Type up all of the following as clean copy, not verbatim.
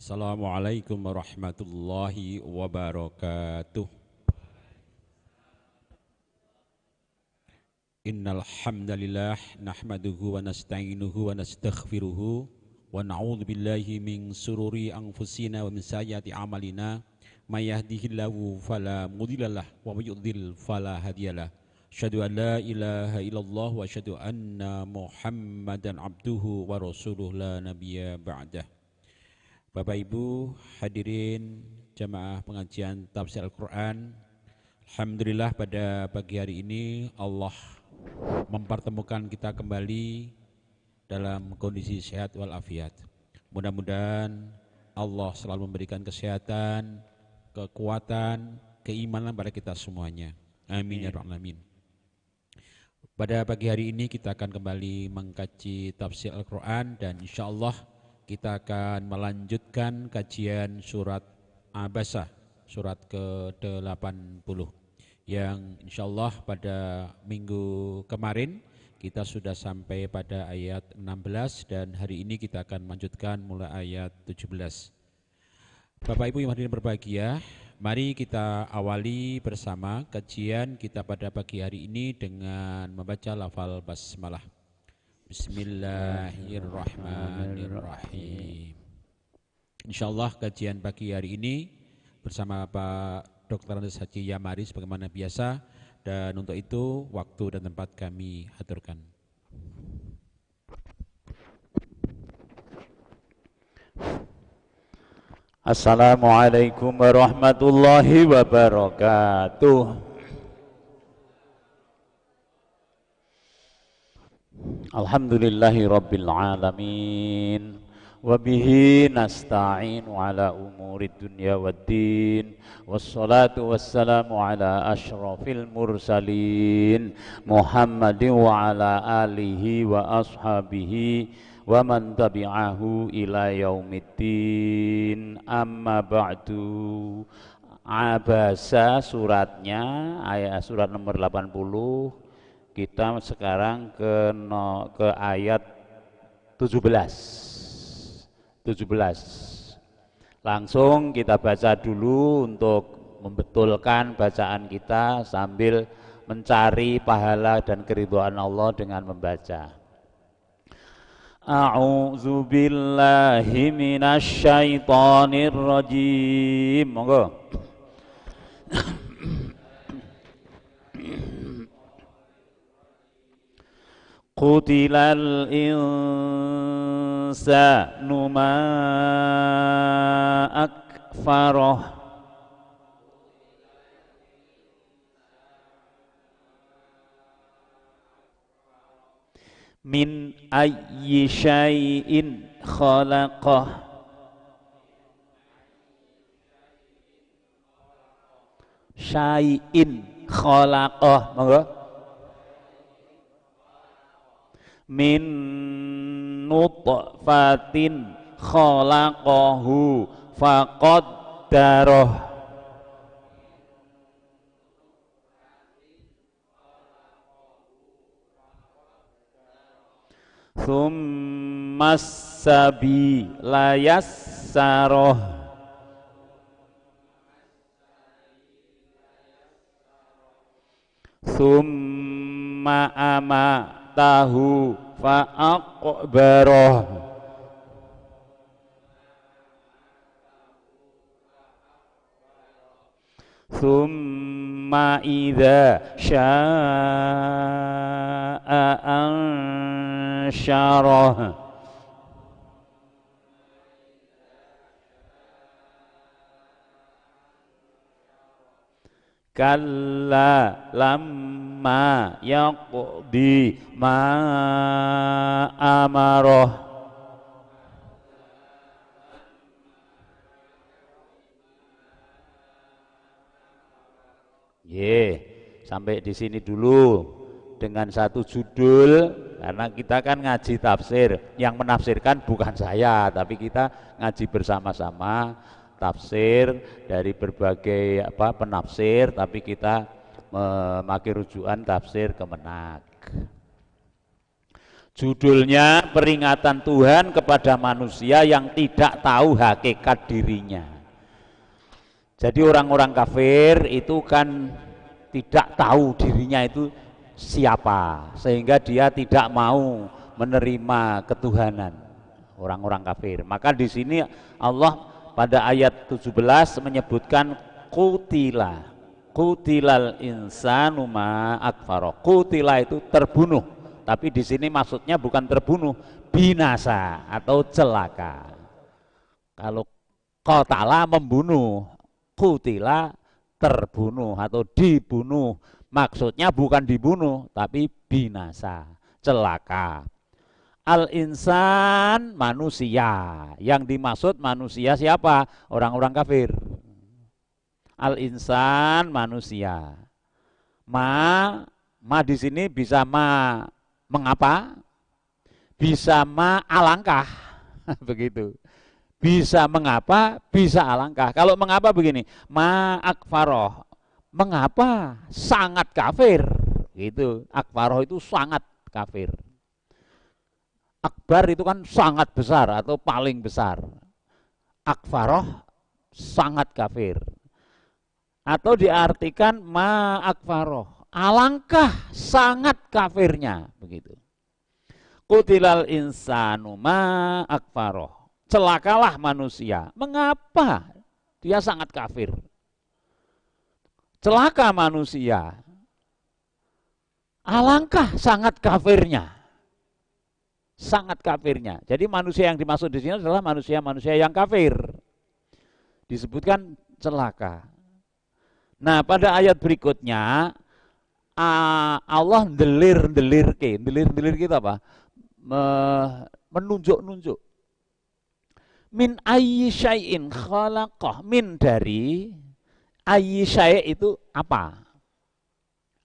Assalamualaikum warahmatullahi wabarakatuh. Innal hamdalillah nahmaduhu wa nasta'inuhu wa nastaghfiruhu wa na'udzu billahi min sururi anfusina wa min sayyiati a'malina may yahdihillahu fala mudhillalah wa may yudhlil fala hadiyalah. Asyhadu an la ilaha illallah wa asyhadu anna Muhammadan abduhu wa rasuluh la nabiyya ba'dah. Bapak Ibu hadirin jamaah pengajian tafsir Al-Quran, alhamdulillah pada pagi hari ini Allah mempertemukan kita kembali dalam kondisi sehat walafiat. Mudah-mudahan Allah selalu memberikan kesehatan, kekuatan, keimanan pada kita semuanya. Amin ya rabbal alamin. Pada pagi hari ini kita akan kembali mengkaji tafsir Al-Quran dan insyaallah kita akan melanjutkan kajian surat Abasa, surat ke-80 yang insyaallah pada minggu kemarin kita sudah sampai pada ayat 16 dan hari ini kita akan melanjutkan mulai ayat 17. Bapak Ibu yang hadirin berbahagia, mari kita awali bersama kajian kita pada pagi hari ini dengan membaca lafal basmalah. Bismillahirrahmanirrahim. Insyaallah kajian pagi hari ini bersama Pak Dr. Andes Haji Yamari sebagaimana biasa, dan untuk itu waktu dan tempat kami aturkan. Assalamualaikum warahmatullahi wabarakatuh. Alhamdulillahi rabbil alamin. Wabihi nasta'inu ala umuri dunya waddin. Wassalatu wassalamu ala ashrafil mursalin Muhammadin wa ala alihi wa ashabihi wa man tabi'ahu ila yaumiddin. Amma ba'du. Abasa suratnya, surat nomor 80. Kita sekarang ke ayat 17. Langsung kita baca dulu untuk membetulkan bacaan kita sambil mencari pahala dan keridhaan Allah dengan membaca. A'udzu billahi minasy syaithanir rajim. Monggo. Qutilal insanu ma akfarah min ayyi syai'in khalaqah syai'in khalaqah. Monggo. Min nutfatin khalaqahu faqaddarah. Tsummas sabila yassarah. Tsumma amatahu fa'aqbarah. Tsumma idza syaa'a ansyarah. Kalla lamma yaqdi ma amarah. Sampai di sini dulu dengan satu judul, karena kita kan ngaji tafsir, yang menafsirkan bukan saya, tapi kita ngaji bersama-sama tafsir dari berbagai penafsir, tapi kita memakai rujukan tafsir Kemenak. Judulnya peringatan Tuhan kepada manusia yang tidak tahu hakikat dirinya. Jadi orang-orang kafir itu kan tidak tahu dirinya itu siapa, sehingga dia tidak mau menerima ketuhanan, orang-orang kafir. Maka di sini Allah pada ayat 17 menyebutkan kutilal insanu ma akfaro. Kutila itu terbunuh, tapi di sini maksudnya bukan terbunuh, binasa atau celaka. Kalau qatala membunuh, kutila terbunuh atau dibunuh. Maksudnya bukan dibunuh, tapi binasa, celaka. Al-insan manusia. Yang dimaksud manusia siapa? Orang-orang kafir. Al-insan manusia. Ma di sini bisa mengapa? Bisa alangkah. Begitu. Bisa mengapa, bisa alangkah. Kalau mengapa begini, akfaroh. Mengapa? Sangat kafir. Gitu. Akfaroh itu sangat kafir. Akbar itu kan sangat besar atau paling besar. Akfaroh sangat kafir. Atau diartikan akfaroh, alangkah sangat kafirnya, begitu. Kutilal insanu akfaroh, celakalah manusia. Mengapa? Dia sangat kafir. Celaka manusia. Alangkah sangat kafirnya. Sangat kafirnya. Jadi manusia yang dimaksud di sini adalah manusia-manusia yang kafir. Disebutkan celaka. Nah, pada ayat berikutnya Allah delir kita apa? Menunjuk-nunjuk. Min ayyi syai'in khalaqah, min dari ayyi syai' itu apa?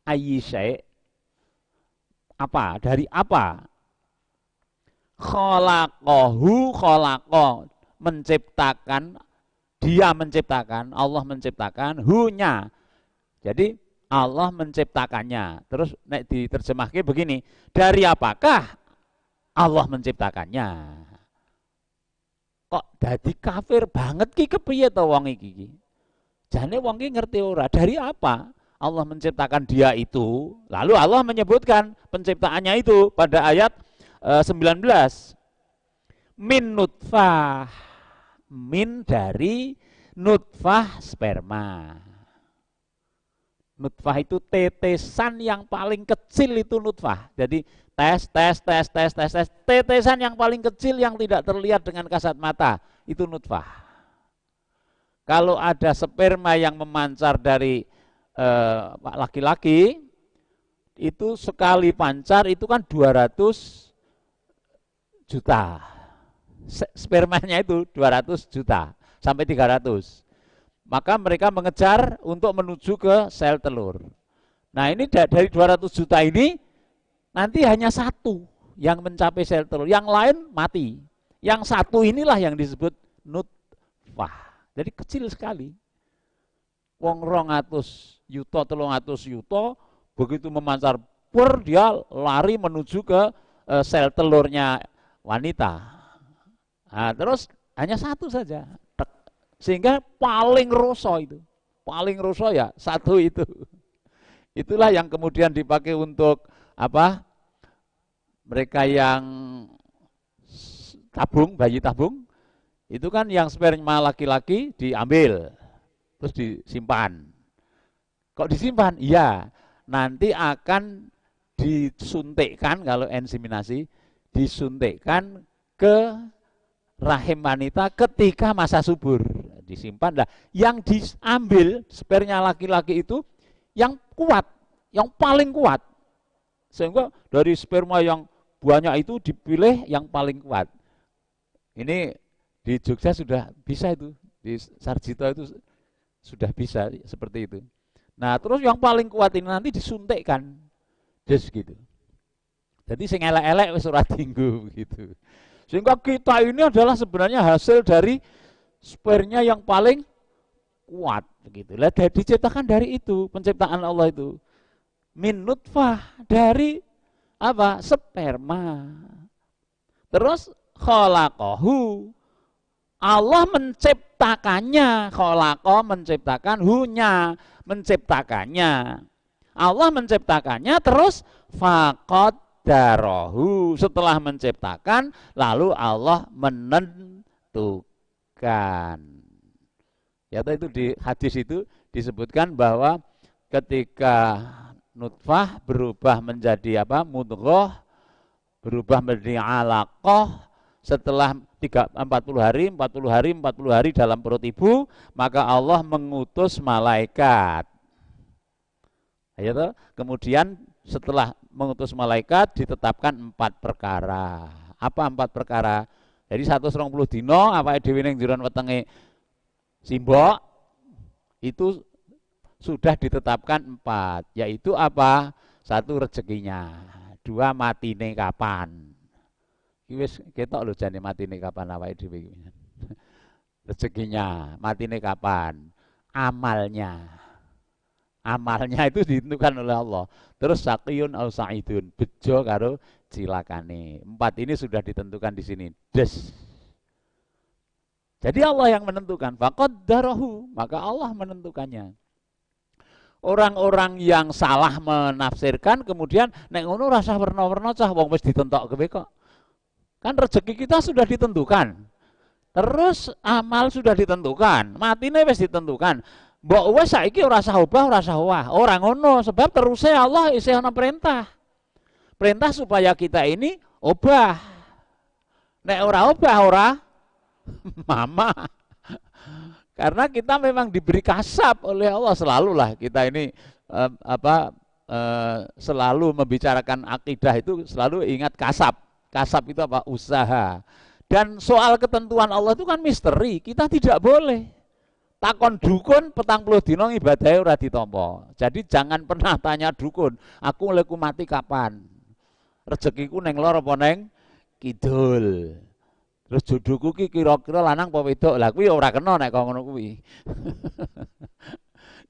Ayyi syai' apa? Dari apa? Khalaqahu menciptakan, dia menciptakan, Allah menciptakan, hu-nya. Jadi Allah menciptakannya. Terus nek diterjemahke begini, dari apakah Allah menciptakannya? Kok dadi kafir banget ki kepiye to wong iki? Jane wong iki ngerti ora, dari apa Allah menciptakan dia itu? Lalu Allah menyebutkan penciptaannya itu pada ayat 19. Min nutfah, min dari nutfah sperma. Nutfah itu tetesan yang paling kecil itu nutfah. Jadi tes, tetesan yang paling kecil yang tidak terlihat dengan kasat mata itu nutfah. Kalau ada sperma yang memancar dari laki-laki, itu sekali pancar itu kan 200 juta. Spermanya itu 200 juta sampai 300. Maka mereka mengejar untuk menuju ke sel telur. Nah, ini dari 200 juta ini nanti hanya satu yang mencapai sel telur, yang lain mati. Yang satu inilah yang disebut nutfah. Jadi kecil sekali. Wong 200 yuto, 300 yuto, begitu memancar dia lari menuju ke sel telurnya wanita. Nah, terus hanya satu saja. Sehingga paling roso itu. Paling roso ya satu itu. Itulah yang kemudian dipakai untuk apa? Mereka yang tabung, bayi tabung, itu kan yang sperma laki-laki diambil, terus disimpan. Kok disimpan? Iya, nanti akan disuntikkan, kalau inseminasi, disuntikkan ke rahim wanita ketika masa subur. Disimpan. Nah, yang diambil sperma laki-laki itu yang kuat, yang paling kuat. Sehingga dari sperma yang banyak itu dipilih yang paling kuat. Ini di Jogja sudah bisa itu, di Sarjito itu sudah bisa seperti itu. Nah, terus yang paling kuat ini nanti disuntikkan. Just gitu. Jadi sing elek-elek wis ora tinggu gitu. Sehingga kita ini adalah sebenarnya hasil dari spermanya yang paling kuat begitu. Lah diciptakan dari itu, penciptaan Allah itu. Min nutfah, dari apa? Sperma. Terus khalaqahu, Allah menciptakannya. Khalaqa menciptakan, hunya menciptakannya. Allah menciptakannya, terus faqaddarahu, setelah menciptakan lalu Allah menentukan. Ya, itu di hadis itu disebutkan bahwa ketika nutfah berubah menjadi apa? Mudghah, berubah menjadi alaqah, setelah 40 hari dalam perut ibu, maka Allah mengutus malaikat. Ya, kemudian setelah mengutus malaikat ditetapkan 4 perkara. Apa 4 perkara? Jadi 120 dino awake dhewe ning jero wetenge simbok itu sudah ditetapkan 4, yaitu apa? 1 rezekinya, 2 matine kapan. Iki wis ketok lho jane matine kapan awake dhewe iki. Rezekinya, matine kapan, amalnya. Amalnya itu ditentukan oleh Allah. Terus saqiyun au sa'idun, bejo karo cilakane. 4 ini sudah ditentukan di sini. Des. Jadi Allah yang menentukan. Faqaddarahu, maka Allah menentukannya. Orang-orang yang salah menafsirkan kemudian nek ngono rasa werna-werna cah wong wis ditentok kowe kok. Kan rezeki kita sudah ditentukan. Terus amal sudah ditentukan, matine wis ditentukan. Mbok wis saiki ora usah obah, ora usah wah. Ora ngono, sebab terusé Allah isih ana perintah. Perintah supaya kita ini obah. Nek ora obah ora mama. Karena kita memang diberi kasab oleh Allah, selalulah kita ini selalu membicarakan akidah itu selalu ingat kasab. Kasab itu apa? Usaha. Dan soal ketentuan Allah itu kan misteri, kita tidak boleh takon dukun 40 dino ibadahe ora ditampa. Jadi jangan pernah tanya dukun, aku leku mati kapan? Rezekiku neng lor apa neng kidul? Terus jodohku ki kira-kira lanang apa wedok? Lah kuwi ora kena nek ngono kuwi.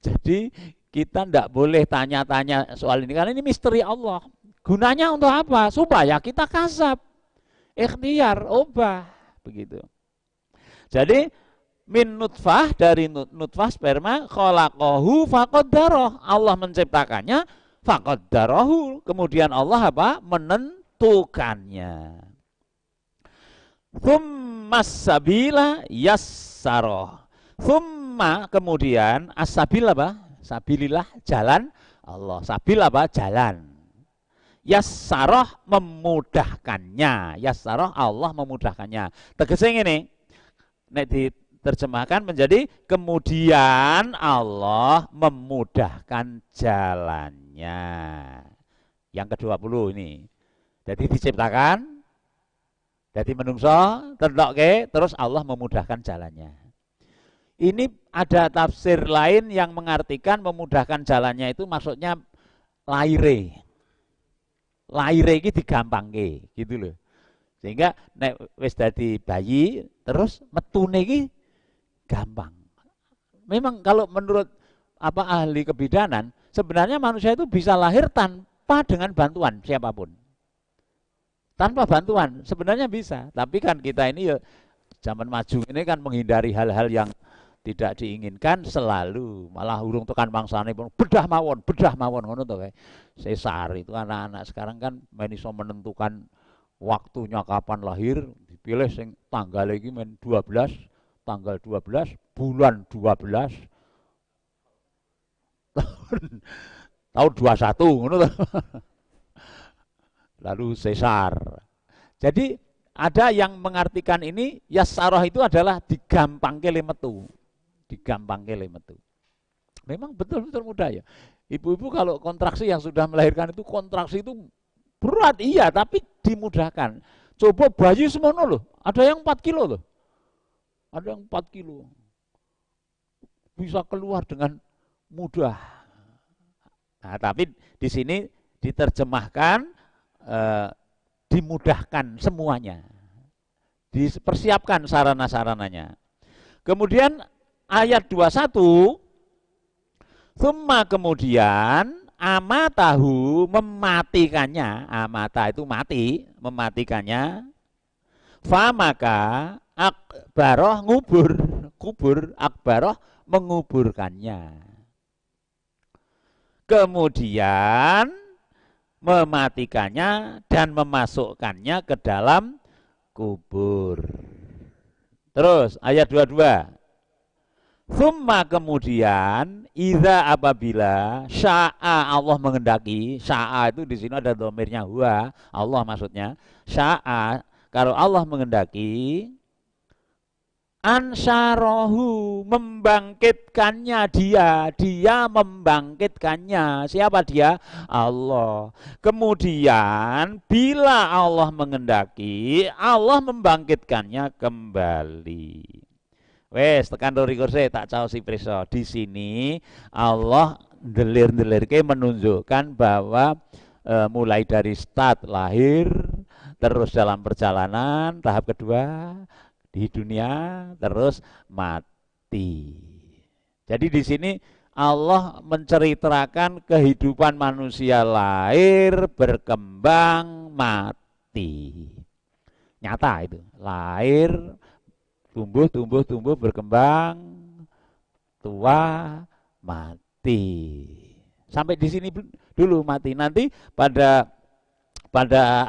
Jadi kita ndak boleh tanya-tanya soal ini karena ini misteri Allah. Gunanya untuk apa? Supaya kita kasab, ikhtiar, obah, begitu. Jadi min nutfah, dari nutfah sperma, khalaqahu faqaddarah, Allah menciptakannya, faqaddarahu, kemudian Allah apa? Menentukannya. Tsummas sabila yassarah. Tsumma, kemudian as-sabil apa? Sabilillah, jalan Allah. Sabil apa? Jalan. Yassarah, memudahkannya. Yassarah, Allah memudahkannya. Tegese ngene, nek diterjemahkan menjadi kemudian Allah memudahkan jalannya. Yang ke-20 ini. Jadi diciptakan, jadi menungso, terdokke, terus Allah memudahkan jalannya. Ini ada tafsir lain yang mengartikan memudahkan jalannya itu maksudnya laire. Laire iki digampangke, gitu loh. Sehingga nek wis dadi bayi terus metune iki gampang. Memang kalau menurut ahli kebidanan, sebenarnya manusia itu bisa lahir tanpa dengan bantuan siapapun. Tanpa bantuan sebenarnya bisa, tapi kan kita ini ya zaman maju ini kan menghindari hal-hal yang tidak diinginkan selalu, malah urung tekan mangsane pun bedah mawon ngono to kae. Sesar itu anak-anak sekarang kan iso menentukan waktunya kapan lahir, dipilih sing tanggal iki men 12, tanggal 12, bulan 12 tahun 21 ngono to. Lalu sesar. Jadi ada yang mengartikan ini yassarah itu adalah digampangke le metu. Digampangke le metu. Memang betul-betul mudah ya. Ibu-ibu kalau kontraksi yang sudah melahirkan itu kontraksi itu berat iya, tapi dimudahkan. Coba bayi semono loh, ada yang 4 kilo loh. Ada yang 4 kilo. Bisa keluar dengan mudah. Nah, tapi di sini diterjemahkan dimudahkan semuanya. Dipersiapkan sarana-sarananya. Kemudian ayat 21, tsumma kemudian amatahu mematikannya, amata itu mati, mematikannya, famaka akbaroh kubur, akbaroh menguburkannya. Kemudian mematikannya dan memasukkannya ke dalam kubur. Terus ayat 22. Summa kemudian idza apabila sya'a Allah mengendaki, sya'a itu di sini ada dhamirnya huwa, Allah maksudnya. Sya'a kalau Allah mengendaki, ansyarohu membangkitkannya dia membangkitkannya. Siapa dia? Allah. Kemudian bila Allah mengendaki, Allah membangkitkannya kembali. Wes tekan dori kursi tak caosi preso. Di sini Allah delir-delirke menunjukkan bahwa mulai dari start lahir, terus dalam perjalanan tahap kedua di dunia, terus mati. Jadi di sini Allah menceritakan kehidupan manusia lahir, berkembang, mati. Nyata itu, lahir, tumbuh, berkembang, tua, mati. Sampai di sini dulu mati. Nanti pada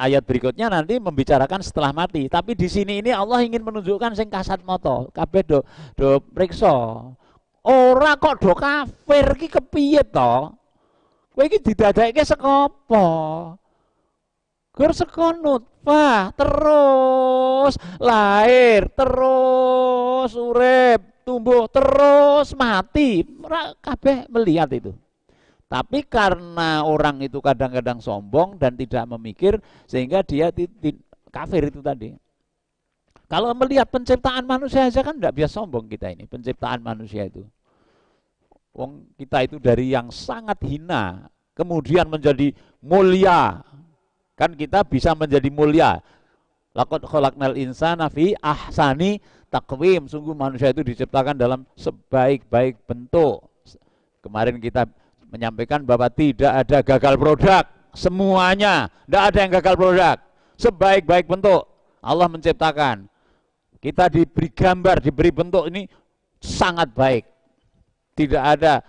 ayat berikutnya nanti membicarakan setelah mati. Tapi di sini ini Allah ingin menunjukkan sing kasat moto. Kabeh do priksa. Ora kok do kafir ki kepiye to? Kowe iki didadekake saka apa? Gur saka nutfah, terus lahir, terus urip, tumbuh, terus mati. Ora kabeh melihat itu. Tapi karena orang itu kadang-kadang sombong dan tidak memikir, sehingga dia kafir itu tadi. Kalau melihat penciptaan manusia saja kan tidak biasa sombong kita ini, penciptaan manusia itu. Wong kita itu dari yang sangat hina, kemudian menjadi mulia. Kan kita bisa menjadi mulia. Laqad khalaqnal insana fi ahsani taqwim. Sungguh manusia itu diciptakan dalam sebaik-baik bentuk. Kemarin kita menyampaikan bahwa tidak ada gagal produk. Semuanya, tidak ada yang gagal produk. Sebaik-baik bentuk Allah menciptakan. Kita diberi gambar, diberi bentuk ini sangat baik. Tidak ada,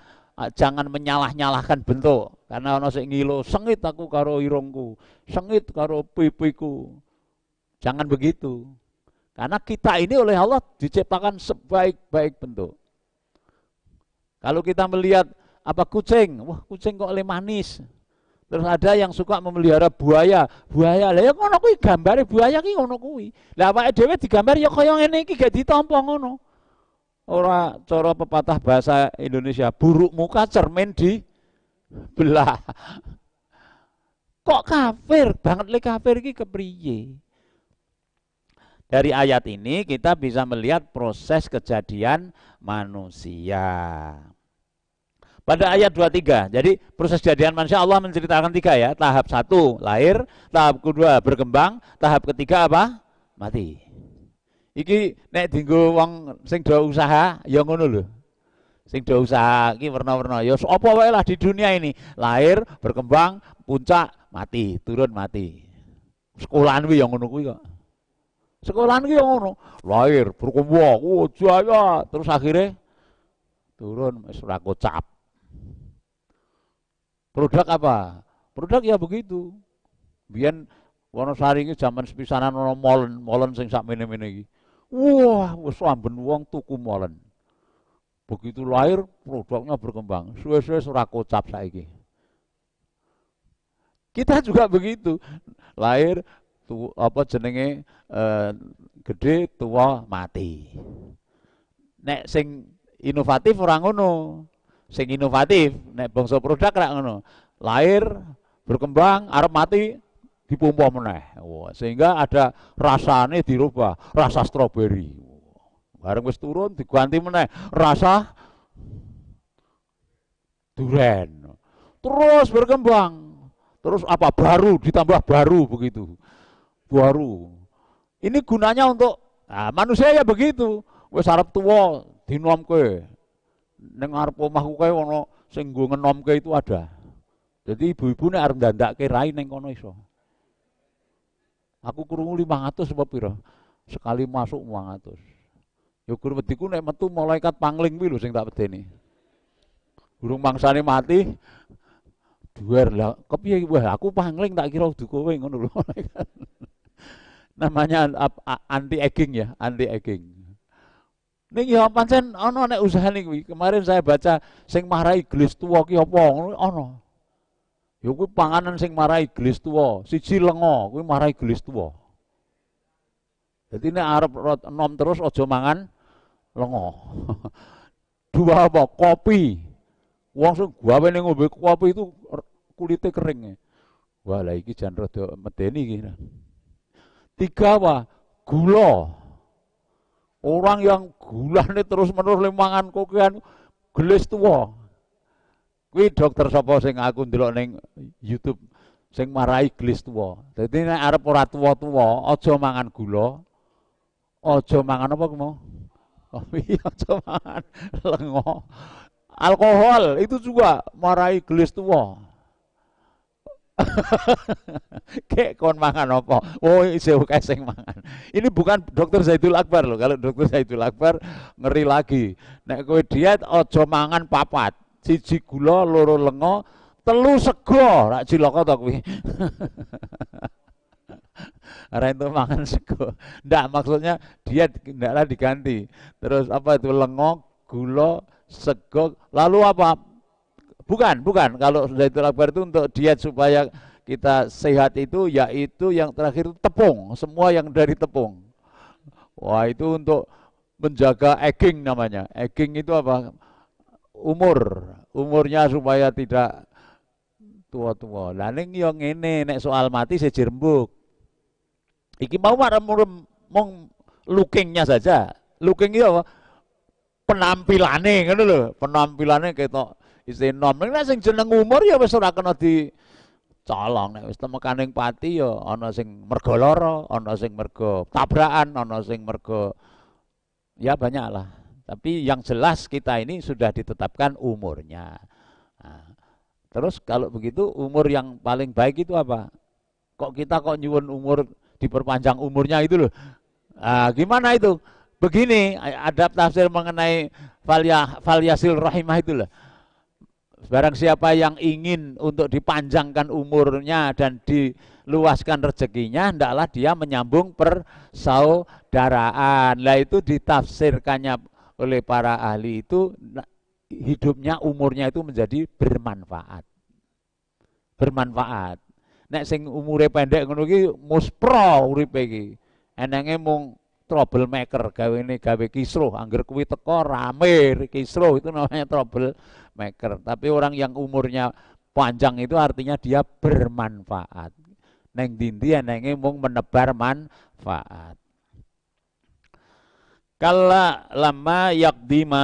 jangan menyalah-nyalahkan bentuk. Karena ono sing ngilo, sengit aku karo irungku, sengit karo pipiku. Jangan begitu. Karena kita ini oleh Allah diciptakan sebaik-baik bentuk. Kalau kita melihat apa kucing, wah kucing kok le manis. Terus ada yang suka memelihara buaya. Buaya lah ya ngono kuwi gambare buaya ki ngono kuwi. Lah awake dhewe digambar ya kaya ngene iki gak ditampa ngono. Ora cara pepatah bahasa Indonesia, buruk muka cermin di belah. Kok kafir banget le kafir iki kepriye? Dari ayat ini kita bisa melihat proses kejadian manusia. Pada ayat 23, jadi proses kejadian manusia Allah menceritakan 3 ya. Tahap 1 lahir, tahap kedua berkembang, tahap ketiga apa? Mati. Iki nek dienggo wong sing do usaha ya ngono lho. Sing do usaha iki werna-werna ya apa wae lah di dunia ini. Lahir, berkembang, puncak, mati, turun mati. Sekolahan kuwi ya ngono kuwi kok. Sekolahan kuwi ya ngono. Lahir, berkembang, jaya, terus akhirnya turun wis ora kocap. Produk apa? Produk ya begitu. Biyen Wonosari iki zaman sepisanan ana molen sing sak mene-mene iki. Wah, wis amben wong tuku molen. Begitu lahir produknya berkembang. Suwe-suwe ora kocap saiki. Kita juga begitu. Lahir apa jenenge gede, tua, mati. Nek sing inovatif ora ngono. Sing inovatif nek bangsa produk ora ngono. Lahir, berkembang, arep mati dipompa meneh. Wah, sehingga ada rasane dirubah, rasa stroberi. Bareng wis turun diganti meneh rasa duren. Terus berkembang. Terus apa baru ditambah baru begitu. Baru. Ini gunanya untuk manusia ya begitu. Wis arep tuwa dinomke. Ning arep omahku kae ana sing nggo ngenomke itu ada. Jadi ibu-ibu nek arep ndandake rai ning kono iso. Aku krungu 500 apa pira? Sekali masuk 500. Ya gur wediku nek metu malaikat pangling kuwi lho sing tak wedeni. Burung mangsane mati duwer lah. Kepiye wah aku pangling tak kira udu kowe ngono lho. Namanya anti aging ya, anti aging. Ning ya pancen ana nek usahane kuwi. Kemarin saya baca sing marai gelis tuwa ki apa ngono ana. Ya kuwi panganan sing marai gelis tuwa, siji lenga kuwi marai gelis tuwa. Jadi nek arep enom terus aja mangan lenga. Dua apa? Kopi. Wong sing gawe ning ngombe kopi itu kulitnya kering. Wah, lah iki jan rada medeni iki. Tiga apa? Gula. Orang yang gulane terus-menerus mangan kokean gelis tuwa. Kuwi dokter sapa sing aku ndelok ning YouTube sing marai gelis tuwa. Dadi nek arep ora tuwa-tuwa, aja mangan gula. Aja mangan apa mau? Kopi, aja mangan lenga. Alkohol itu juga marai gelis tua. Kek kon mangan apa? Oh, isih akeh sing mangan. Ini bukan dokter Zaidul Akbar loh. Kalau dokter Zaidul Akbar ngeri lagi. Nek kowe diet aja mangan papat. Siji gula, loro lenga, telu sego. Rak cilaka to kuwi. Ora itu mangan sego. Ndak maksudnya diet ndaklah diganti. Terus apa itu lenga, gula, sego, lalu apa? Bukan. Kalau Zaidul Akbar itu untuk diet supaya kita sehat itu, yaitu yang terakhir tepung, semua yang dari tepung. Wah, itu untuk menjaga aging namanya. Aging itu apa? Umurnya supaya tidak tua-tua. Lah ning yo ngene, nek soal mati sejer rembug. Iki mau mong lookingnya saja. Looking itu apa? Penampilane ngono lho, penampilane ketok isih enom. Nek sing jeneng umur ya wis ora kena dicolong. Nek wis temekaning pati ya ana sing mergo lara, ana sing mergo tabrakan, ana sing mergo ya banyak lah. Tapi yang jelas kita ini sudah ditetapkan umurnya. Nah, terus kalau begitu umur yang paling baik itu apa? Kok kita nyuwun umur diperpanjang umurnya itu loh. Nah, gimana itu? Begini, ada tafsir mengenai falyasil rahimah itu loh. Barang siapa yang ingin untuk dipanjangkan umurnya dan diluaskan rezekinya, hendaklah dia menyambung persaudaraan. Lah itu ditafsirkannya oleh para ahli itu hidupnya umurnya itu menjadi bermanfaat. Bermanfaat. Nek sing umure pendek ngono iki muspro uripe iki. Enenge mung troublemaker, gawe kisruh, angger kuwi teko rame kisruh, itu namanya troublemaker. Tapi orang yang umurnya panjang itu artinya dia bermanfaat. Neng dindi enenge mung menebar manfaat. Kala lama yakdima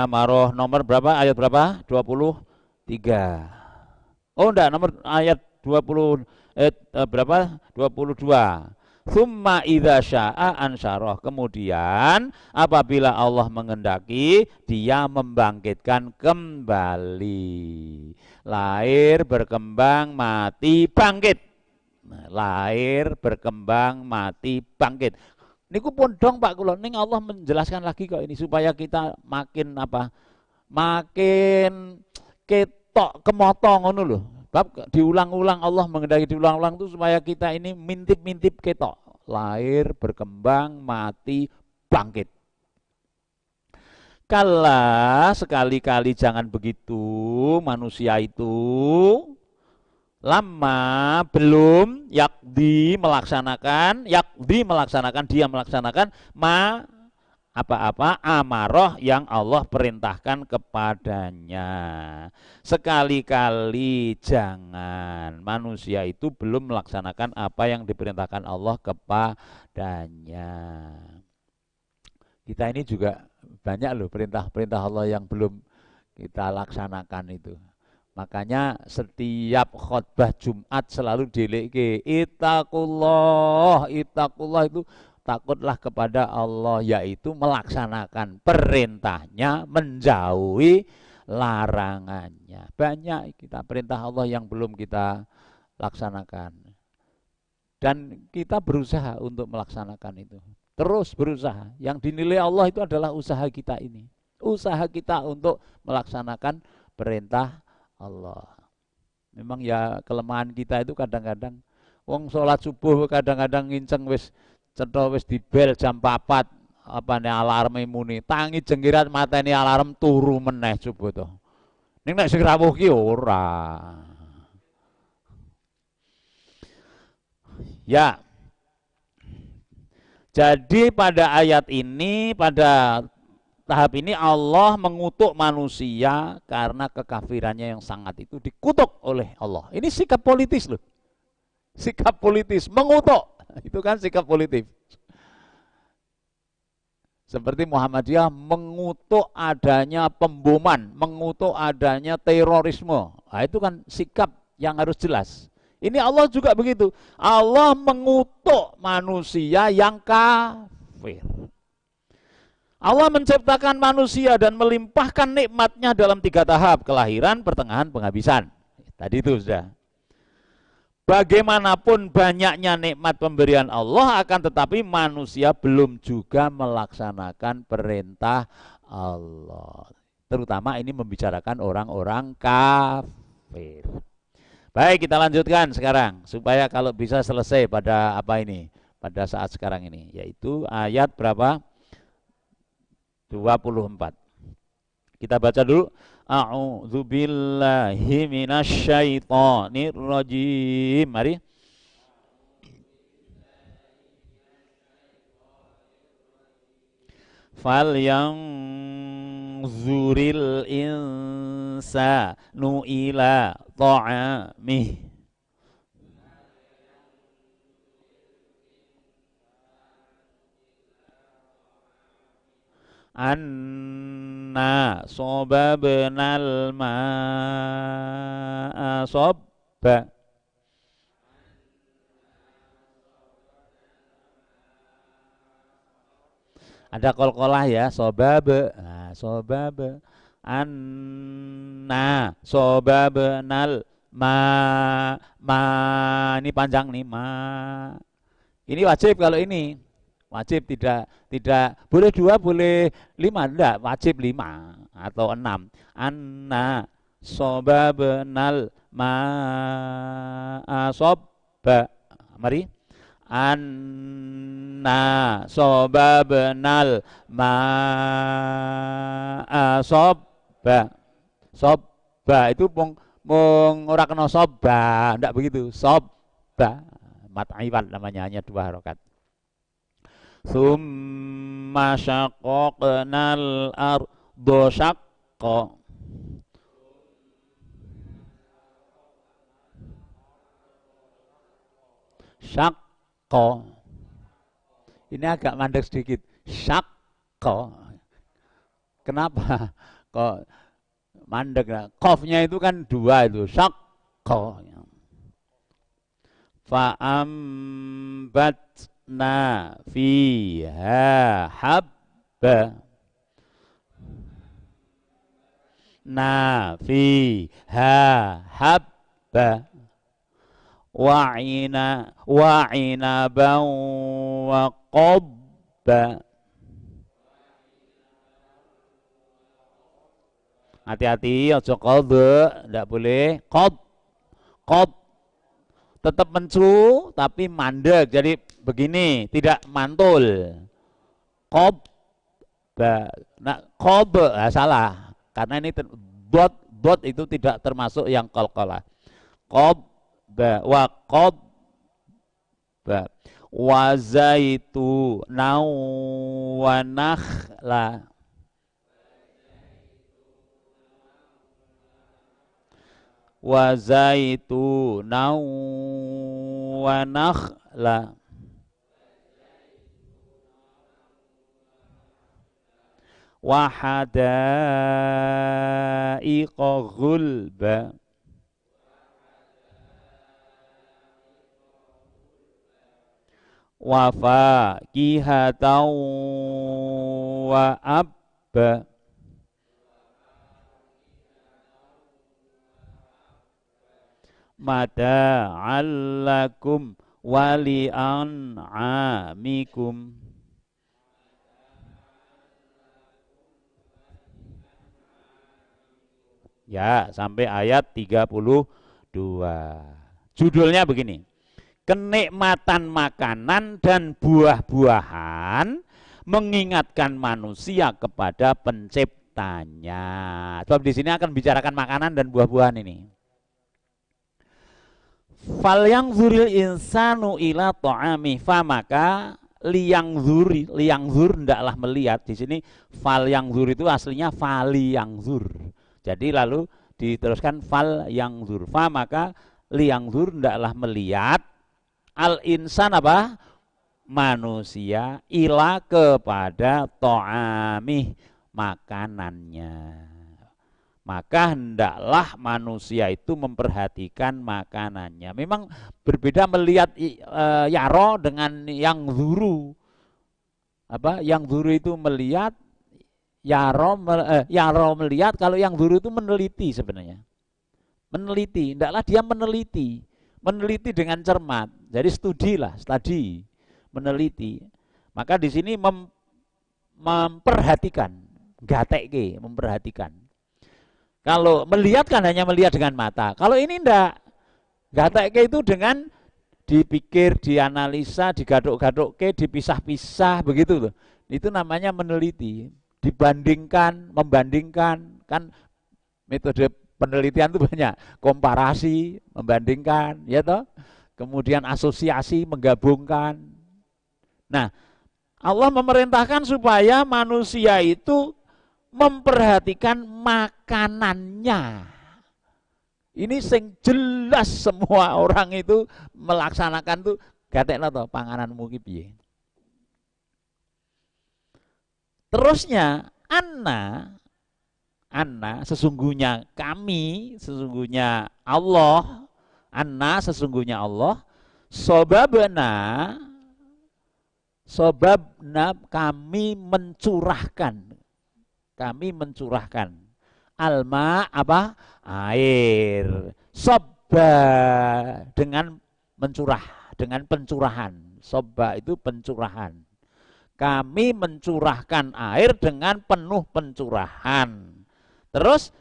amaroh, nomor berapa? Ayat berapa? 23. Oh enggak, nomor ayat 20 berapa? 22. Summa idza syaa ansyarah. Kemudian apabila Allah mengendaki, dia membangkitkan kembali. Lahir, berkembang, mati, bangkit. Nah, lahir, berkembang, mati, bangkit. Niku pun dong Pak kula ning Allah menjelaskan lagi kok ini supaya kita makin apa? Makin ketok kemotong ngono lho. Bab diulang-ulang, Allah mengendaki diulang-ulang itu supaya kita ini mintip-mintip ketok. Lahir, berkembang, mati, bangkit. Kala sekali-kali jangan begitu manusia itu. Lama belum dia melaksanakan apa-apa amaroh yang Allah perintahkan kepadanya. Sekali-kali jangan manusia itu belum melaksanakan apa yang diperintahkan Allah kepadanya. Kita ini juga banyak loh perintah-perintah Allah yang belum kita laksanakan itu. Makanya setiap khutbah Jumat selalu dileke ittaqullah itu takutlah kepada Allah, yaitu melaksanakan perintahnya, menjauhi larangannya. Banyak kita perintah Allah yang belum kita laksanakan. Dan kita berusaha untuk melaksanakan itu. Terus berusaha. Yang dinilai Allah itu adalah usaha kita ini. Usaha kita untuk melaksanakan perintah Allah. Memang ya kelemahan kita itu kadang-kadang wong sholat subuh kadang-kadang nginceng wis cetha wis dibel jam 4 apa nih alarm muni tangi jengkirat mateni alarm turu meneh subuh to. Ning nek sing rawuh ki ora. Ya. Jadi pada ayat ini pada tahap ini Allah mengutuk manusia karena kekafirannya yang sangat itu dikutuk oleh Allah. Ini sikap politis loh. Sikap politis, mengutuk. Itu kan sikap politis. Seperti Muhammadiyah mengutuk adanya pemboman, mengutuk adanya terorisme. Nah, itu kan sikap yang harus jelas. Ini Allah juga begitu. Allah mengutuk manusia yang kafir. Allah menciptakan manusia dan melimpahkan nikmatnya dalam 3 tahap, kelahiran, pertengahan, penghabisan. Tadi itu sudah. Bagaimanapun banyaknya nikmat pemberian Allah, akan tetapi manusia belum juga melaksanakan perintah Allah. Terutama ini membicarakan orang-orang kafir. Baik, kita lanjutkan sekarang supaya kalau bisa selesai pada apa ini, pada saat sekarang ini, yaitu ayat berapa? 24. Kita baca dulu. A'udzubillahi minasyaitonirrajim. Mari. Falyanzuril insanu ila ta'amih. Anna sobabnal ma'a sobba. Ada qalqalah ya, sobab. Nah, sobab. Anna sobabnal ma ini panjang nih, ma. Ini wajib kalau ini. Wajib tidak boleh 2, boleh 5, enggak, wajib 5 atau 6. Anna sobabnal ma'a sobba. Mari. Anna sobabnal ma'a sobba. Sobba itu mung ora kena sobba, enggak begitu. Sobba. Mat iwat namanya, hanya 2 harokat. Tsumma syaqqaqnal arda syaqqa. Syaqqa. Ini agak mandek sedikit. Syaqqa. Kenapa kok mandek? Qafnya itu kan 2 itu. Syaqqa. Fa'ambat fiha habba. Fiha habba wa'ina bau wa qobba. Hati-hati, ojo qobba, tidak boleh qob. Tetap mencu tapi mandek, jadi begini, tidak mantul. Qob, nah qob, salah, karena ini bot itu tidak termasuk yang qalqalah. Qob wa qob wa zaitu nau wa nakhla. Wa zaituna wa nakhla wa hadaiqa ghulba wa fakihatan wa abba. mata'allakum wali an'amikum. Ya, sampai ayat 32. Judulnya begini. Kenikmatan makanan dan buah-buahan mengingatkan manusia kepada penciptanya. Sebab di sini akan bicarakan makanan dan buah-buahan ini. Fal yang zuril insanu ila ta'ami, fa maka liang zur ndaklah melihat. Di sini fal yang zur itu aslinya fali yang zur. Jadi lalu diteruskan fal yang zur, fa maka liang zur ndaklah melihat al insan apa? Manusia ila kepada ta'amih makanannya. Maka hendaklah manusia itu memperhatikan makanannya. Memang berbeda melihat yaro dengan yang zuru. Apa? Yang zuru itu melihat, yaro melihat, kalau yang zuru itu meneliti sebenarnya. Meneliti, hendaklah dia meneliti. Meneliti dengan cermat. Jadi studi, meneliti. Maka di sini memperhatikan, gatekke, memperhatikan. Kalau melihat kan hanya melihat dengan mata. Kalau ini enggak. Gatekke itu dengan dipikir, dianalisa, digaduk-gadukke, dipisah-pisah begitu loh. Itu namanya meneliti. Dibandingkan, membandingkan, kan metode penelitian itu banyak. Komparasi, membandingkan, ya toh. Kemudian asosiasi, menggabungkan. Nah, Allah memerintahkan supaya manusia itu memperhatikan makanannya. Ini sing jelas semua orang itu melaksanakan tuh gatekno to pangananmu ki piye. Terusnya anna sesungguhnya kami, sesungguhnya Allah, anna sesungguhnya Allah, sobabna kami mencurahkan alma apa? Air. Sobba dengan mencurah, dengan pencurahan. Sobba itu pencurahan. Kami mencurahkan air dengan penuh pencurahan. Terus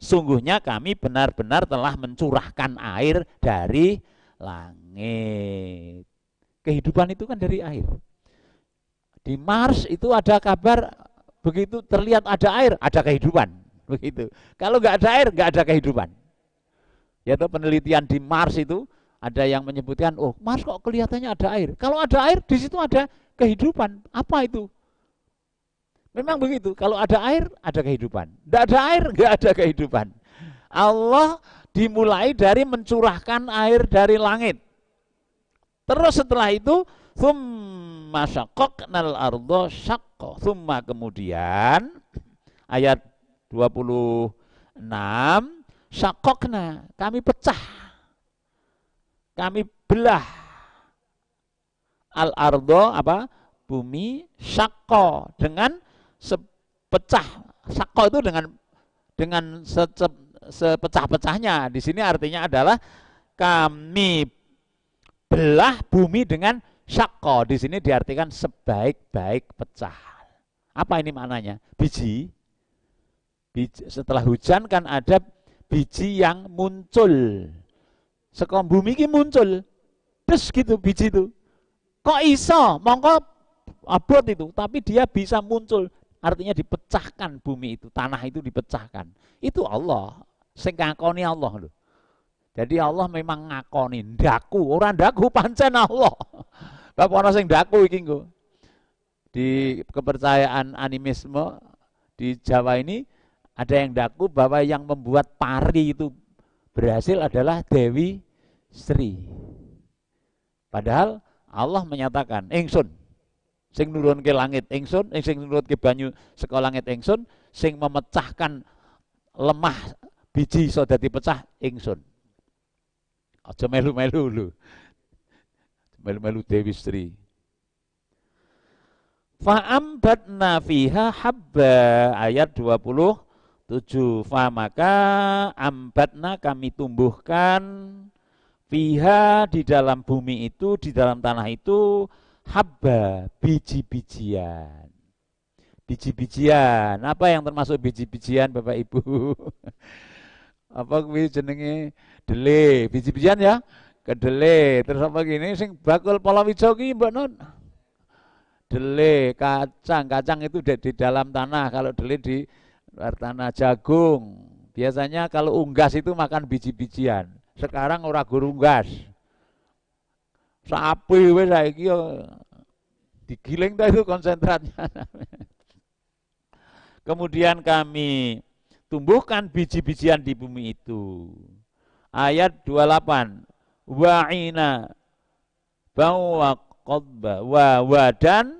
sungguhnya kami benar-benar telah mencurahkan air dari langit. Kehidupan itu kan dari air. Di Mars itu ada kabar begitu terlihat ada air, ada kehidupan. Begitu. Kalau nggak ada air, nggak ada kehidupan. Yaitu penelitian di Mars itu ada yang menyebutkan, oh Mars kok kelihatannya ada air. Kalau ada air, di situ ada kehidupan. Apa itu? Memang begitu. Kalau ada air, ada kehidupan. Nggak ada air, nggak ada kehidupan. Allah dimulai dari mencurahkan air dari langit. Terus setelah itu, tsumma syaqqaqnal arda syaqqa. Tsumma kemudian ayat 26, syaqqaqna, kami pecah. Kami belah al arda apa? Bumi syaqqa dengan sepecah. Syaqqa itu dengan sepecah-pecahnya. Di sini artinya adalah kami belah bumi dengan syaqqa. Di sini diartikan sebaik-baik pecah. Apa ini maknanya? Biji. Setelah hujan kan ada biji yang muncul. Sekom bumi ini muncul. Terus gitu biji itu. Kok iso? Mongko abot itu, tapi dia bisa muncul. Artinya dipecahkan bumi itu, tanah itu dipecahkan. Itu Allah. Sing ngakoni Allah loh. Jadi Allah memang ngakoni, ndaku, orang ndaku pancen Allah. Bapak orang sing ndaku iki nggo. Di kepercayaan animisme di Jawa ini ada yang ndaku bahwa yang membuat pari itu berhasil adalah Dewi Sri. Padahal Allah menyatakan, ingsun sing nurunke langit ingsun, sing nurunke banyu saka langit ingsun, sing memecahkan lemah biji iso dadi pecah ingsun. Aja melu-melu lho. Melu-melu Dewi Sri. Fa'ambatna fiha habba, ayat 27. Fa maka ambatna kami tumbuhkan Fiha di dalam bumi itu, di dalam tanah itu habba, biji-bijian. Biji-bijian. Apa yang termasuk biji-bijian Bapak Ibu? Apa kuwi jenenge? Dele, biji-bijian ya? Kedele. Terus apa gini sing bakul palawija ki Mbak Nun? Dele, kacang. Kacang itu di dalam tanah, kalau dele di luar tanah. Jagung. Biasanya kalau unggas itu makan biji-bijian. Sekarang ora guru unggas. Sapi wis saiki digiling dah itu konsentratnya. Kemudian kami tumbuhkan biji-bijian di bumi itu. Ayat 28. Wa'ina bahwa qadba wa dan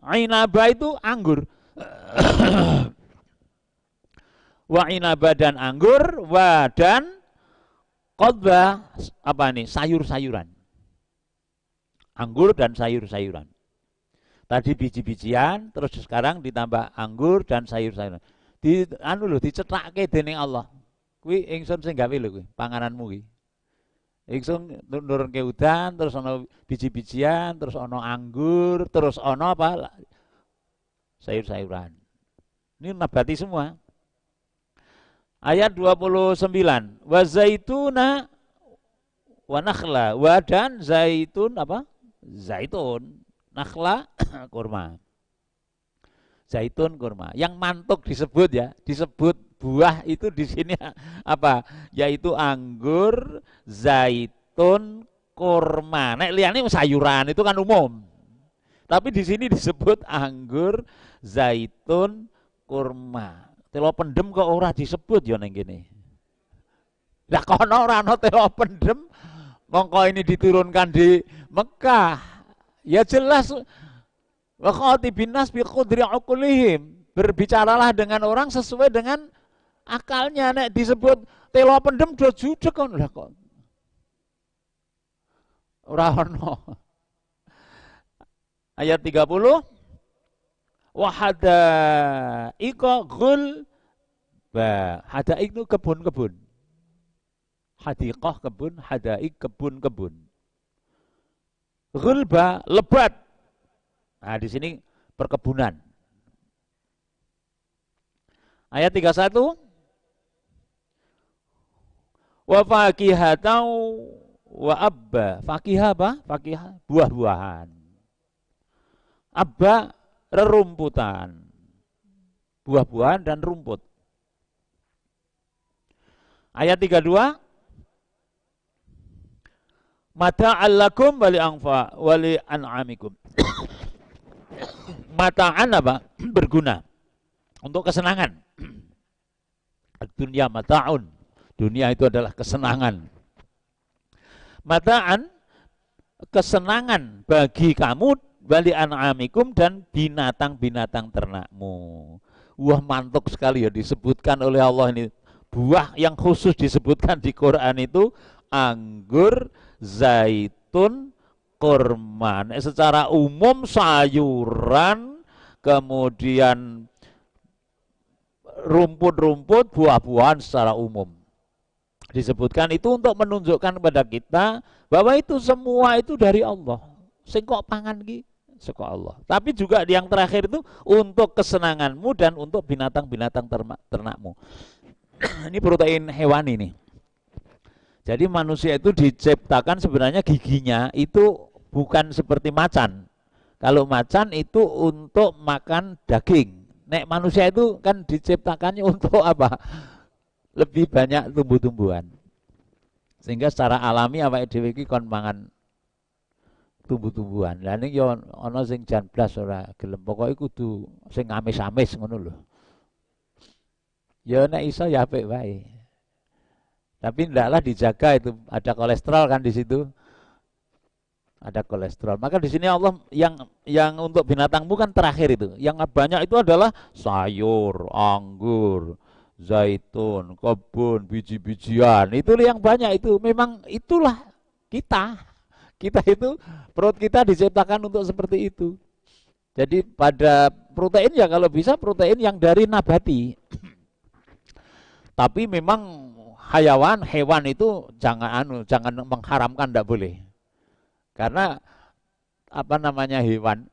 ainaba itu anggur. Wa inaba dan anggur, wa dan qadba apa nih? Sayur-sayuran. Anggur dan sayur-sayuran. Tadi biji-bijian, terus sekarang ditambah anggur dan sayur-sayuran. Dicethake dening Allah. Kuwi ingsun sing gawe lho kuwi, pangananmu kuwi. Ingsun nurunke udan, terus ana biji-bijian, terus ana anggur, terus ana apa? Sayur-sayuran. Ini nabati semua. Ayat 29. Wa zaituna wa nakhla. Wa dan zaitun apa? Zaitun. Nakhla kurma. Zaitun kurma. Yang mantuk disebut ya, disebut buah itu di sini apa? Yaitu anggur, zaitun, kurma. Nek liyane sayuran itu kan umum. Tapi di sini disebut anggur, zaitun, kurma. Telo pendem kok ora disebut ya ning kene. Lah kono ora ana telo pendem, mongko ini diturunkan di Mekah. Ya jelas wa khatibin nas bi qudri uqulihim. Berbicaralah dengan orang sesuai dengan akalnya. Nek disebut telo pendem do judeg kon lah kok. Ora ono. Ayat 30. Wahada iko gul ba hadaik itu kebun-kebun, hadiqah kebun, hadaik kebun-kebun, gulba lebat. Nah di sini perkebunan. Ayat 31. Wa fakihatau wa abba. Fakihah apa? Fakihah buah-buahan. Abba rerumputan, buah-buahan dan rumput. Ayat 32. Mata'an lakum wali anfa wali an'amikum. Mata'an apa? Berguna untuk kesenangan. Dunia mata'un. Dunia itu adalah kesenangan. Mata'an kesenangan bagi kamu wali an'amikum dan binatang-binatang ternakmu. Wah mantuk sekali ya disebutkan oleh Allah ini. Buah yang khusus disebutkan di Quran itu anggur, zaitun, kurma. Secara umum sayuran, kemudian rumput-rumput, buah-buahan secara umum. Disebutkan itu untuk menunjukkan kepada kita bahwa itu semua itu dari Allah. Sing kok pangan ki saka Allah. Tapi juga yang terakhir itu untuk kesenanganmu dan untuk binatang-binatang ternakmu. Ini protein hewani nih. Jadi manusia itu diciptakan sebenarnya giginya itu bukan seperti macan. Kalau macan itu untuk makan daging. Nek manusia itu kan diciptakannya untuk apa? Lebih banyak tumbuh-tumbuhan. Sehingga secara alami awake dhewe iki kon mangan tumbuh-tumbuhan. Lah ning yo ana sing jan blas ora gelem. Pokoke kudu sing amis-amis ngono lho. Ya nek iso ya apik wae. Tapi ndaklah dijaga itu, ada kolesterol kan di situ. Ada kolesterol. Maka di sini Allah yang untuk binatangmu kan terakhir itu. Yang banyak itu adalah sayur, anggur, zaitun, kebun, biji-bijian. Itu yang banyak itu. Memang itulah kita. Kita itu, perut kita diciptakan untuk seperti itu. Jadi pada protein ya kalau bisa protein yang dari nabati. Tapi memang hewan itu jangan mengharamkan, tidak boleh. Karena apa namanya hewan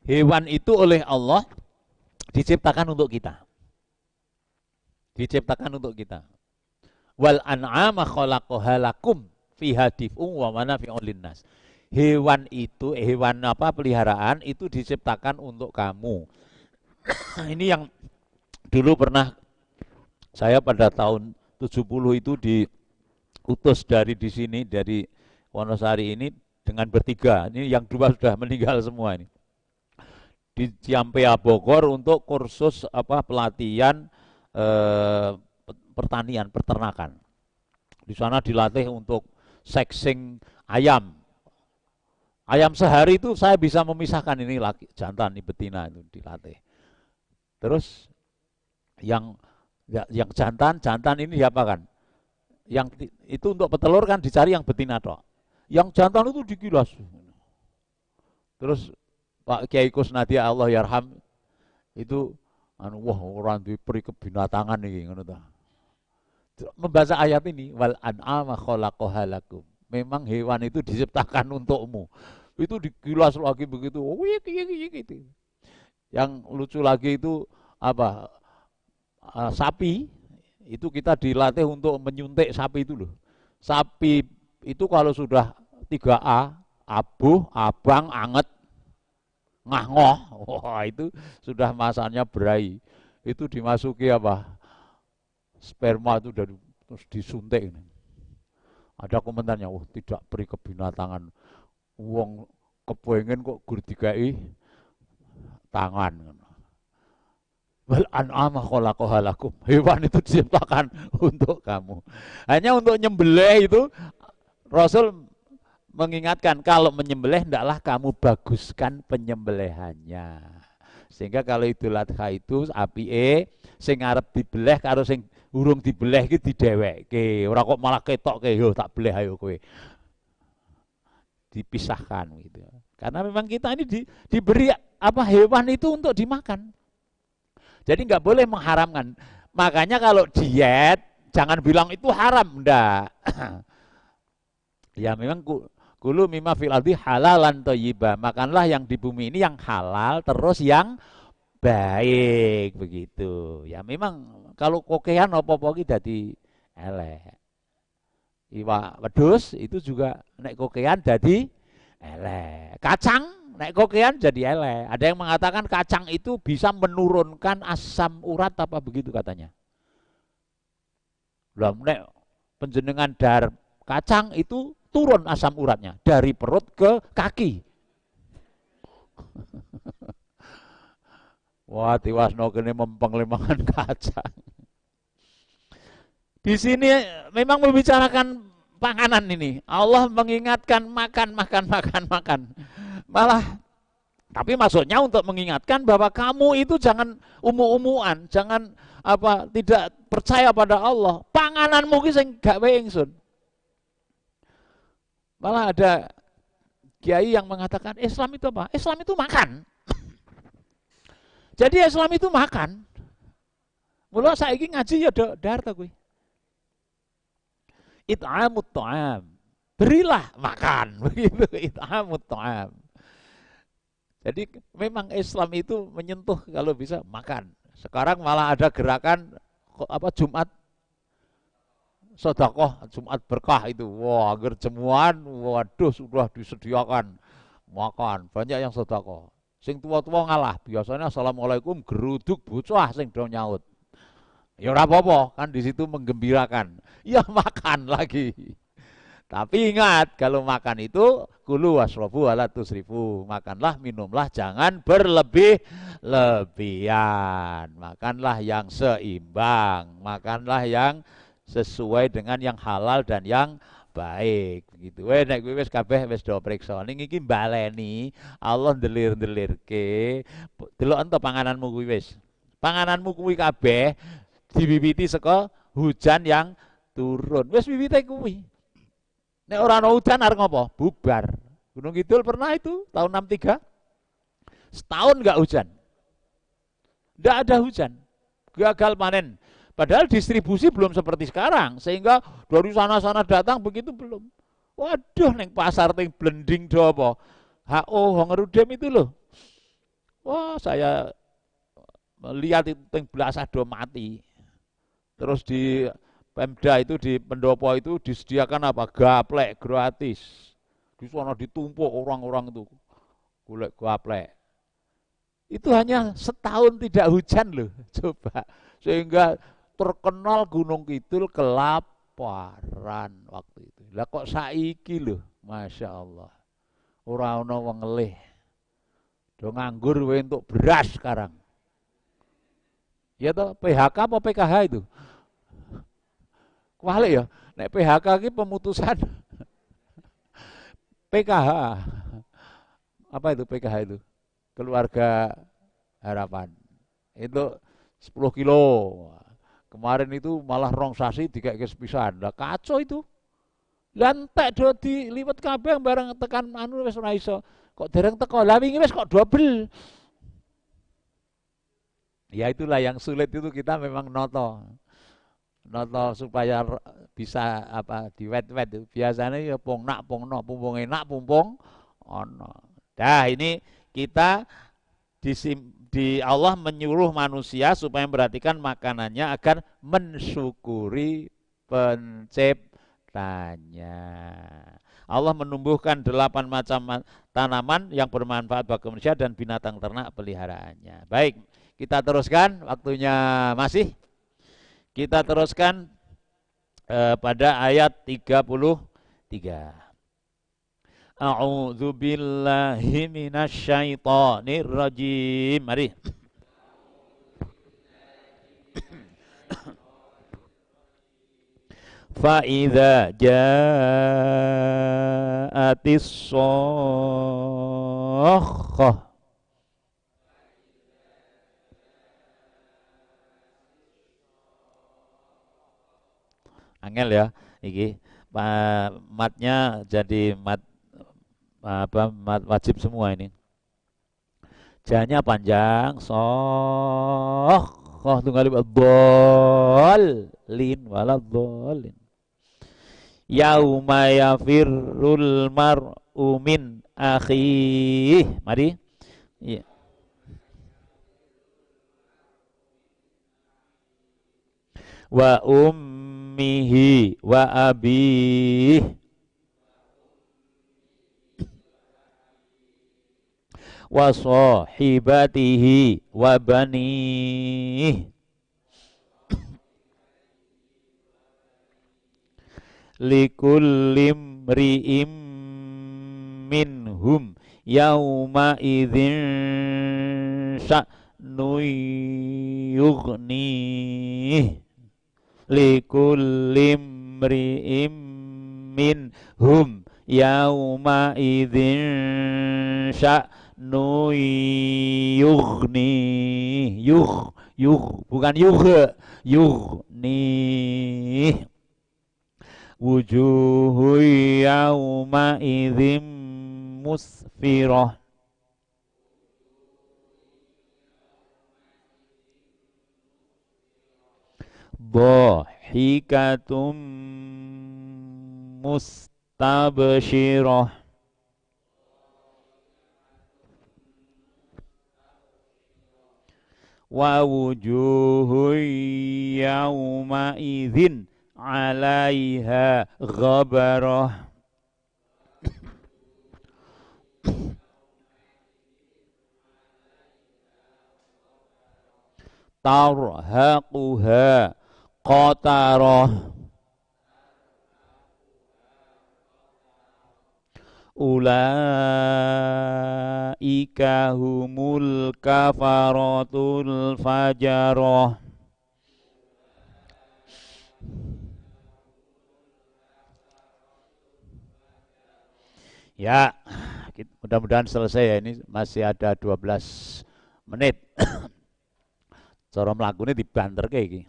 hewan itu oleh Allah diciptakan untuk kita. Diciptakan untuk kita. Wal an'ama khalaqaha lakum fiha dif'un wa manafi'un linnas. Hewan itu, peliharaan itu diciptakan untuk kamu. Ini yang dulu pernah saya pada tahun 70 itu diutus dari di sini, dari Wonosari ini dengan bertiga. Ini yang dua sudah meninggal semua ini. Di Ciampea Bogor untuk kursus pelatihan pertanian, peternakan. Di sana dilatih untuk sexing ayam. Ayam sehari itu saya bisa memisahkan ini laki, jantan, ini betina itu dilatih. Terus yang jantan ini diapakan? Yang itu untuk petelur kan dicari yang betina toh. Yang jantan itu digilas. Terus Pak Kiai Kusnadi Allah yarham itu wah orang diberi kebinatangan nih ngono ta. Membaca ayat ini wal an'ama khalaqaha lakum. Memang hewan itu diciptakan untukmu. Itu digilas lagi begitu. Gitu. Yang lucu lagi itu sapi itu kita dilatih untuk menyuntik sapi itu loh. Sapi itu kalau sudah 3A, abuh, abang, anget, ngah-ngoh, wah itu sudah masanya berai. Itu dimasuki sperma itu dan terus disuntik ini. Ada komentarnya, wah tidak beri kebinatangan. Wong kepengen kok gur dikai tangan. Wal an'ama khalaqaha lakum. Hewan itu diciptakan untuk kamu. Hanya untuk nyembelih itu Rasul mengingatkan kalau menyembelih hendaklah kamu baguskan penyembelihannya. Sehingga kalau Idul Adha itu apike sing arep dibeleh karo sing urung dibeleh iki didewekke. Ora kok malah ketokke yo tak beleh ayo kowe. Dipisahkan gitu. Karena memang kita ini diberi hewan itu untuk dimakan. Jadi nggak boleh mengharamkan. Makanya kalau diet jangan bilang itu haram, enggak. Ya memang kulu mimma fil ardi halalan thayyiba. Makanlah yang di bumi ini yang halal terus yang baik begitu. Ya memang kalau kokean apa-apa iki dadi elek. Iwak wedhus itu juga nek kokean dadi elek. Kacang nek kokean jadi elek. Ada yang mengatakan kacang itu bisa menurunkan asam urat apa begitu katanya. Lah nek penjenengan dar kacang itu turun asam uratnya dari perut ke kaki. Wah, tiwasno kene mempenglemangan kacang. Di sini memang membicarakan panganan ini. Allah mengingatkan makan. Malah tapi maksudnya untuk mengingatkan bahwa kamu itu jangan umu-umuan, jangan tidak percaya pada Allah. Pangananmu ki sing gak wae ingsun. Malah ada kiai yang mengatakan Islam itu apa? Islam itu makan. Jadi Islam itu makan. Mula saiki ngaji ya dar ta kuwi. It'amut ta'am. Berilah makan, begitu it'amut ta'am. Jadi memang Islam itu menyentuh kalau bisa makan. Sekarang malah ada gerakan Jumat sedekah, Jumat berkah itu. Wah, agar jemuan, waduh sudah disediakan makan. Banyak yang sedekah. Sing tua-tua ngalah. Biasanya assalamualaikum geruduk bocah sing do nyaut. Ya ora apa-apa, kan di situ menggembirakan. Ya makan lagi. Tapi ingat, kalau makan itu kulu wasrobu wala tusrifu. Makanlah, minumlah, jangan berlebih-lebihan. Makanlah yang seimbang. Makanlah yang sesuai dengan yang halal dan yang baik. Begitu. Nek kowe wis kabeh wis do priksa. Ning iki baleni Allah ndelir-ndelirke. Delok ento pangananmu kuwi wis. Pangananmu kuwi kabeh diwiwiti saka hujan yang turun. Wis wiwite kuwi. Nek ora ana udan arep ngopo? Bubar. Gunung Kidul pernah itu tahun 63. Setahun nggak hujan. Nggak ada hujan. Gagal panen. Padahal distribusi belum seperti sekarang. Sehingga dari sana-sana datang begitu belum. Waduh, neng pasar teng blending do apa? HO Hongerudem itu loh. Wah, saya lihat itu teng belasah do mati. Terus di Pemda itu di pendopo itu disediakan apa? Gaplek gratis. Di sana ditumpuk orang-orang itu. Golek gaplek. Itu hanya setahun tidak hujan loh. Coba. Sehingga terkenal Gunung Kidul kelaparan waktu itu. Lah kok saiki loh, Masya Allah. Ora ana wong ngelih. Do nganggur wae untuk beras sekarang. Ya toh, PHK apa PKH itu? Kualik ya. Nek PHK iki pemutusan PKH. Apa itu PKH itu? Keluarga Harapan. Itu 10 kilo. Kemarin itu malah rong sasi dikek sepisan. Lah kacau itu. Lantek do diliwet kabeh bareng tekan anu wis ora iso. Kok dereng teko. Lah wingi wis kok double. Ya itulah yang sulit itu kita memang noto supaya bisa apa diwet-wet itu. Biasanya ya pung nak pung no, pumpung enak pumpung ono. Dah ini kita di Allah menyuruh manusia supaya memperhatikan makanannya agar mensyukuri penciptanya. Allah menumbuhkan 8 macam tanaman yang bermanfaat bagi manusia dan binatang ternak peliharaannya. Baik, kita teruskan, waktunya masih. Kita teruskan pada ayat 33. A'udzu billahi minasyaitonir rajim. Mari. Fa idza ja'atis shakhah. Angel ya iki. Matnya jadi mat wajib semua ini. Janya panjang, tunggal bolin waladhdallin. Yauma yafirrul mar'u min akhihi. Mari. Iya. Wa ummihi wa abihi wa sahibatihi wa banihi likulli imri'im minhum yauma idzin sya'nu yughnih likulli imri'im minhum yauma idzin sya'nu yughni bukan yughni wujuhu yauma idzin musfirah dhahikatum mustabshirah wa wujuhun yawma idzin 'alaiha ghabarah tarhaquha qatarah ulaika humul kafaratul fajarah. Ya, mudah-mudahan selesai ya, ini masih ada 12 menit. Cara mlakune dibanterke iki.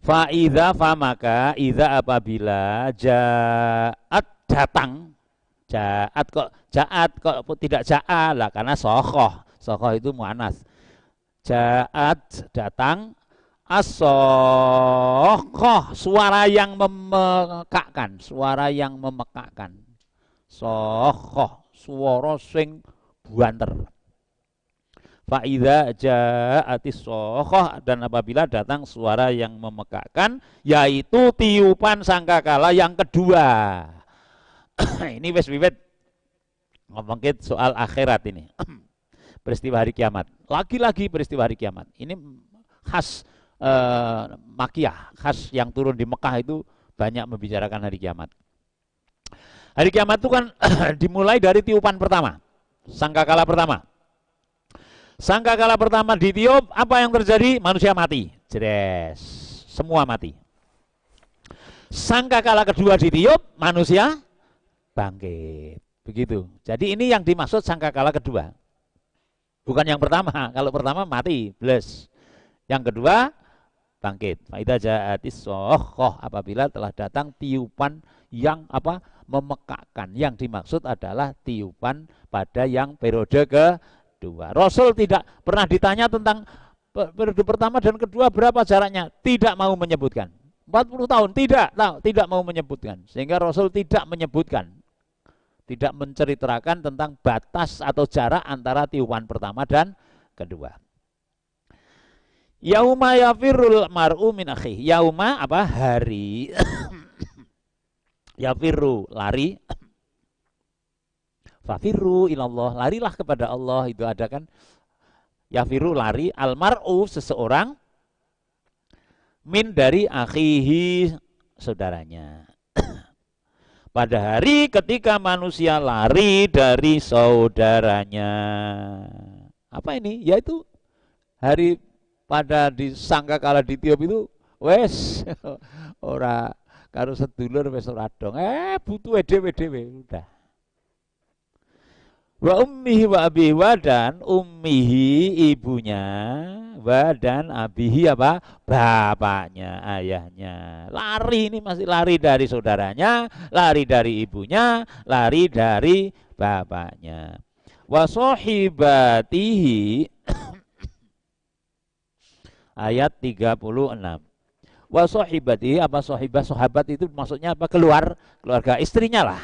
Fa idza maka idza apabila ja'at Ja'at kok tidak ja'a lah, karena sokoh itu mu'anas. Ja'at datang, as-sokoh suara yang memekakkan, sokoh suara sing buanter. Fa'idha ja'atis sokoh, dan apabila datang suara yang memekakkan, yaitu tiupan sangkakala yang kedua. Ini wes wiwit ngomongin soal akhirat ini. Peristiwa hari kiamat. Lagi-lagi peristiwa hari kiamat. Ini khas Makkiyah, khas yang turun di Mekah itu banyak membicarakan hari kiamat. Hari kiamat itu kan dimulai dari tiupan pertama, sangkakala pertama. Sangkakala pertama ditiup, apa yang terjadi? Manusia mati, jeres, semua mati. Sangkakala kedua ditiup, manusia bangkit, begitu. Jadi ini yang dimaksud sangkakala kedua, bukan yang pertama. Kalau pertama mati, bless. Yang kedua bangkit. Faidah ja'atis sokoh, apabila telah datang tiupan yang apa? Memekakkan. Yang dimaksud adalah tiupan pada yang periode kedua. Rasul tidak pernah ditanya tentang periode pertama dan kedua berapa jaraknya, tidak mau menyebutkan. 40 tahun tidak mau menyebutkan, sehingga Rasul tidak menyebutkan, tidak menceritakan tentang batas atau jarak antara tiupan pertama dan kedua. Yauma yafirrul mar'u min akhi. Yauma apa? Hari. Yafirru lari. Fafirru ilallah, larilah kepada Allah, itu ada kan. Yafirru lari, almar'u seseorang, min dari akhihi saudaranya. Pada hari ketika manusia lari dari saudaranya. Apa ini? Yaitu hari pada disangka kala ditiup itu, wes ora karo sedulur wes ora dong. Butuh dhewe-dhewe udah. Wa ummihi wa abihi, wa dan ummihi ibunya, wa dan abihi apa? Bapaknya, ayahnya. Lari, ini masih lari dari saudaranya, lari dari ibunya, lari dari bapaknya. Wa sahibatihi ayat 36. Wa sahibatihi, apa sahibah? Sahabat itu maksudnya apa? Keluarga istrinya lah.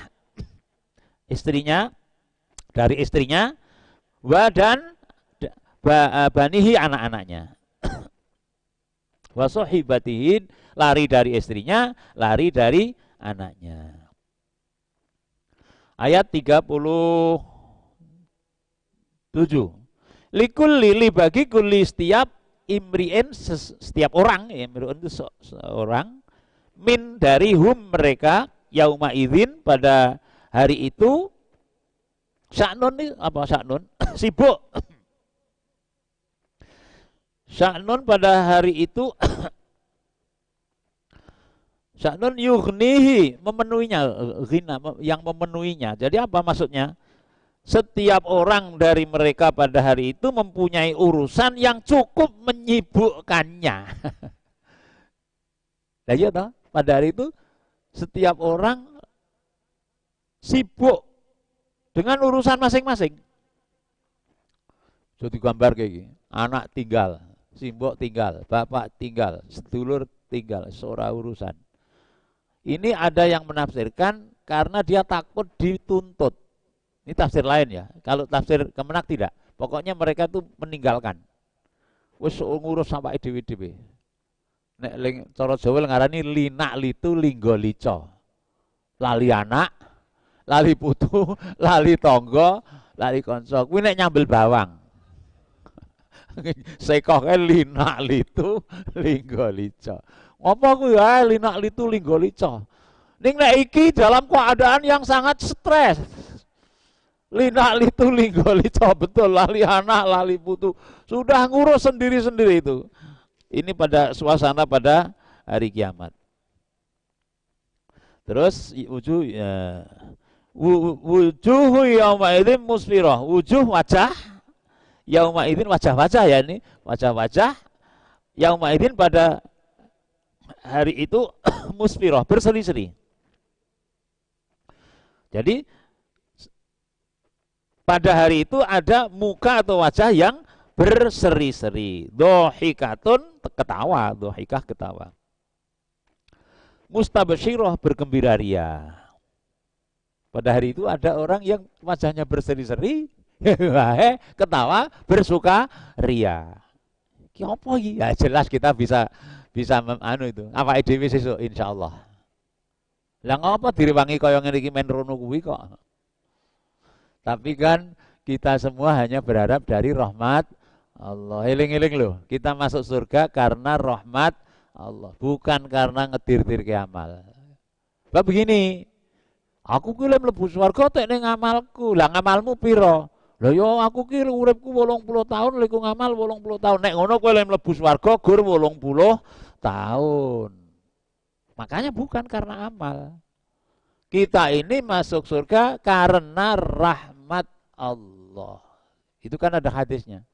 Istrinya, dari istrinya, wa dan banihi, anak-anaknya. Wa sahibatihi, lari dari istrinya, lari dari anaknya. Ayat 37. Likulli, bagi kulli, setiap imri'in, setiap orang, imri'in itu seorang, min dari hum mereka, yauma idzin pada hari itu, sya'nun ini apa? Sya'nun sibuk. Sya'nun pada hari itu sya'nun yughnihi, memenuhinya, ghina, yang memenuhinya. Jadi apa maksudnya? Setiap orang dari mereka pada hari itu mempunyai urusan yang cukup menyibukkannya. Nah, iya toh? Pada hari itu setiap orang sibuk dengan urusan masing-masing. Jadi gambar kayak gini, anak tinggal, simbok tinggal, bapak tinggal, sedulur tinggal, seorang urusan. Ini ada yang menafsirkan karena dia takut dituntut. Ini tafsir lain ya. Kalau tafsir Kemenak tidak. Pokoknya mereka itu meninggalkan. Wis ngurus sampai dhewe-dhewe. Nek cara Jawa ngarani linak litu linggo lico. Lali anak, lali putu, lali tonggo, lali konco. Kuwi nek nyambel bawang. Sekoke linak litu linggo lico. Ngopo kuwi linak litu linggo lico. Ning nek iki dalam keadaan yang sangat stres. Linak litu linggo lico, betul, lali anak, lali putu. Sudah ngurus sendiri-sendiri itu. Ini pada suasana pada hari kiamat. Terus wujuh yauma idzin musfirah. Wujuh wajah yauma idzin, wajah-wajah ya ini, wajah-wajah yauma idzin pada hari itu musfirah, berseri-seri. Jadi pada hari itu ada muka atau wajah yang berseri-seri. Dohikatun, ketawa, dohikah ketawa. Mustabsyirah, bergembira ria. Pada hari itu ada orang yang wajahnya berseri-seri, ketawa, bersuka ria. Ki apa iki? Ya jelas kita bisa itu. Apa dhewe sesuk insyaallah. Lah ngapa direwangi kaya ngene iki men rono kuwi kok. Tapi kan kita semua hanya berharap dari rahmat Allah. Eling-eling loh, kita masuk surga karena rahmat Allah, bukan karena ngedir-dir ke amal. Lah begini, aku ki mlebu swarga tek ning amalku. Lah ngamalmu piro? Lah yo aku ki uripku 80 tahun lek ngamal 80 tahun. Nek ngono kowe lek mlebu swarga gur 80 tahun. Makanya bukan karena amal. Kita ini masuk surga karena rahmat Allah. Itu kan ada hadisnya.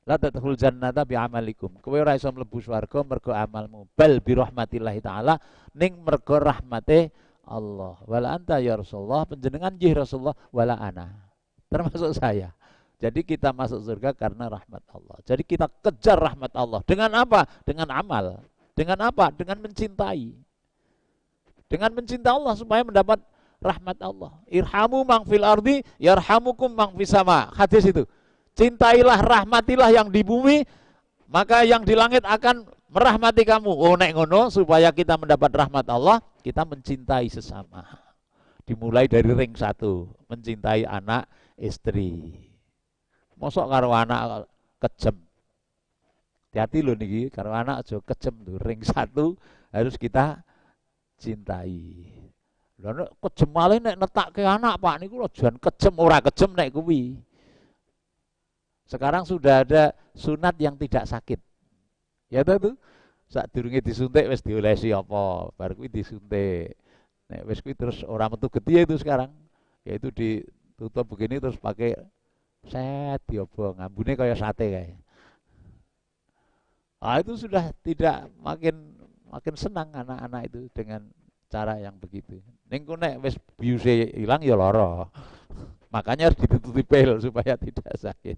La tadkhul jannata bi amalikum. Kowe ora iso mlebu swarga mergo amalmu. Bal bi rahmatillah taala, ning mergo rahmate Allah. Wala anta ya Rasulullah, panjenengan nggih Rasulullah, wala ana. Termasuk saya. Jadi kita masuk surga karena rahmat Allah. Jadi kita kejar rahmat Allah. Dengan apa? Dengan amal. Dengan apa? Dengan mencintai. Dengan mencintai Allah supaya mendapat rahmat Allah. Irhamu mang fil ardi yarhamukum mang fis sama. Hadis itu. Cintailah, rahmatilah yang di bumi, maka yang di langit akan merahmati kamu. Oh nek ngono, supaya kita mendapat rahmat Allah, kita mencintai sesama. Dimulai dari ring 1, mencintai anak, istri. Mosok karo anak kejem. Hati-hati loh niki, karo anak aja kejem tuh. Ring 1 harus kita cintai. Lha nek kejem malih nek netakke anak Pak niku aja kejem, ora kejem nek kuwi. Sekarang sudah ada sunat yang tidak sakit. Ya tuh, saat durunge disuntik wis diolesi apa, baru kuwi disuntik. Nek wis kuwi terus ora metu getih itu sekarang. Yaitu ditutup begini terus pakai set diobong, ngambune kaya sate kayak. Ah itu sudah tidak makin senang anak-anak itu dengan cara yang begitu. Ning ku nek wis biuse ilang ya lara. Makanya harus ditutupi pel supaya tidak sakit.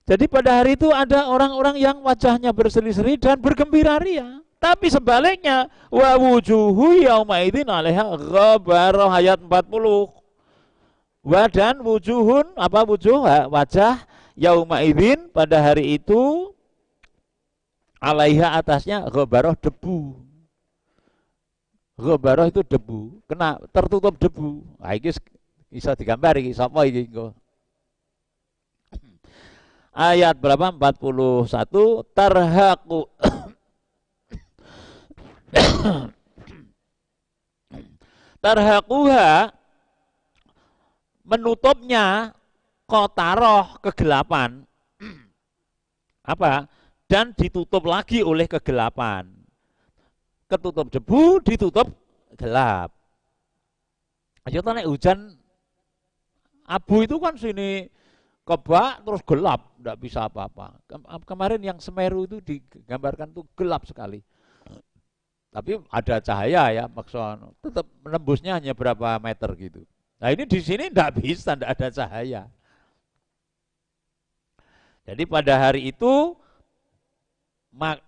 Jadi pada hari itu ada orang-orang yang wajahnya berseri-seri dan bergembira ria. Tapi sebaliknya, wa wujuhu yauma idzin 'alaiha ghabarah, ayat 40. Wa dan wujuhun, apa wujuh? Wajah yauma idzin, pada hari itu 'alaiha, atasnya ghabarah, debu. Ghabarah itu debu, kena tertutup debu. Nah, iki bisa digambar iki sapa iki engko. Ayat berapa? 41. Tarhaqu tarhaquha, menutupnya qataroh, kegelapan. Apa? Dan ditutup lagi oleh kegelapan. Ketutup debu, ditutup gelap. Aja nek hujan abu itu kan sini kebak terus gelap, tidak bisa apa-apa. Kemarin yang Semeru itu digambarkan tuh gelap sekali. Tapi ada cahaya ya, maksudnya tetap menembusnya hanya berapa meter gitu. Nah ini di sini tidak bisa, tidak ada cahaya. Jadi pada hari itu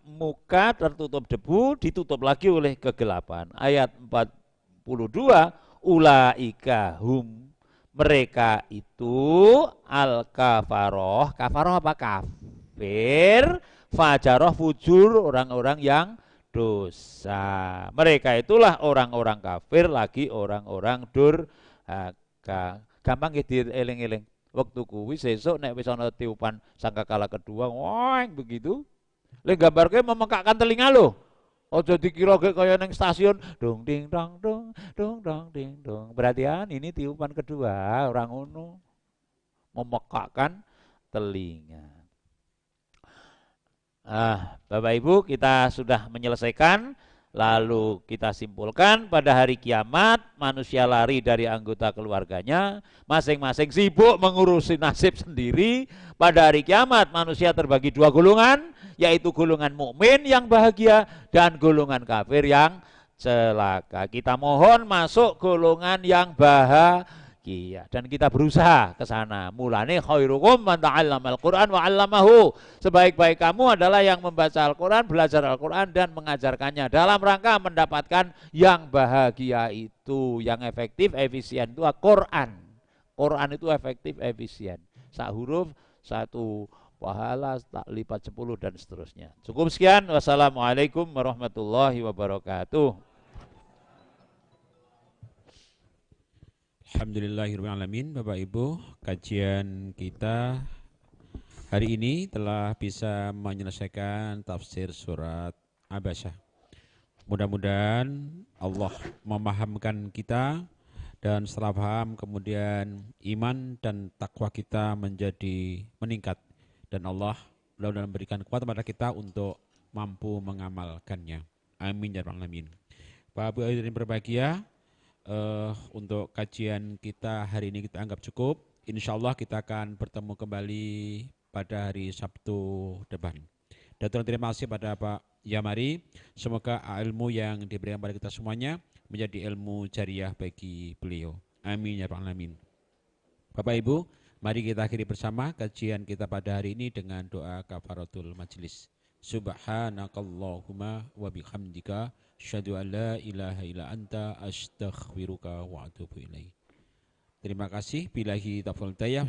muka tertutup debu, ditutup lagi oleh kegelapan. Ayat 42, ulaika hum, mereka itu al-kafaroh. Kafaroh apa? Kafir. Fajaroh, fujur, orang-orang yang dosa. Mereka itulah orang-orang kafir, lagi orang-orang durhaka. Gampang gitu eling-eling. Waktu kuwi sesuk nek wis ana tiupan sangkakala kedua, wah begitu. Lek gambarke memekakkan telinga lho. Aja dikira kaya ning stasiun dong ding dong dong dong dong ding dong. Perhatian, ini tiupan kedua, orang ngono. Memekakkan telinga. Bapak Ibu, kita sudah menyelesaikan. Lalu kita simpulkan, pada hari kiamat manusia lari dari anggota keluarganya, masing-masing sibuk mengurusi nasib sendiri. Pada hari kiamat manusia terbagi dua golongan, yaitu golongan mukmin yang bahagia dan golongan kafir yang celaka. Kita mohon masuk golongan yang bahagia. bahagia dan kita berusaha ke sana. Mulane khairukum man ta'allamal Qur'an wa 'allamahu. Sebaik-baik kamu adalah yang membaca Al-Qur'an, belajar Al-Qur'an dan mengajarkannya dalam rangka mendapatkan yang bahagia itu, yang efektif, efisien itu Al-Qur'an. Quran itu efektif, efisien. Sak huruf satu pahala tak lipat 10 dan seterusnya. Cukup sekian. Wassalamualaikum warahmatullahi wabarakatuh. Alhamdulillahirrahmanirrahim. Bapak Ibu, kajian kita hari ini telah bisa menyelesaikan tafsir surat Abasyah. Mudah-mudahan Allah memahamkan kita dan setelah paham kemudian iman dan takwa kita menjadi meningkat dan Allah mudah-mudahan memberikan kekuatan pada kita untuk mampu mengamalkannya. Amin ya rabbal alamin. Bapak Ibu yang berbahagia, untuk kajian kita hari ini kita anggap cukup. Insya Allah kita akan bertemu kembali pada hari Sabtu depan. Dan terima kasih pada Pak Yamari. Semoga ilmu yang diberikan pada kita semuanya menjadi ilmu jariah bagi beliau. Amin ya rabbal alamin. Bapak Ibu, mari kita akhiri bersama kajian kita pada hari ini dengan doa kafaratul majelis. Subhanakallahumma wa bihamdika asyhadu an la ilaha illa anta astaghfiruka wa atubu ilaik. Terima kasih. Billahi taufiq wal hidayah.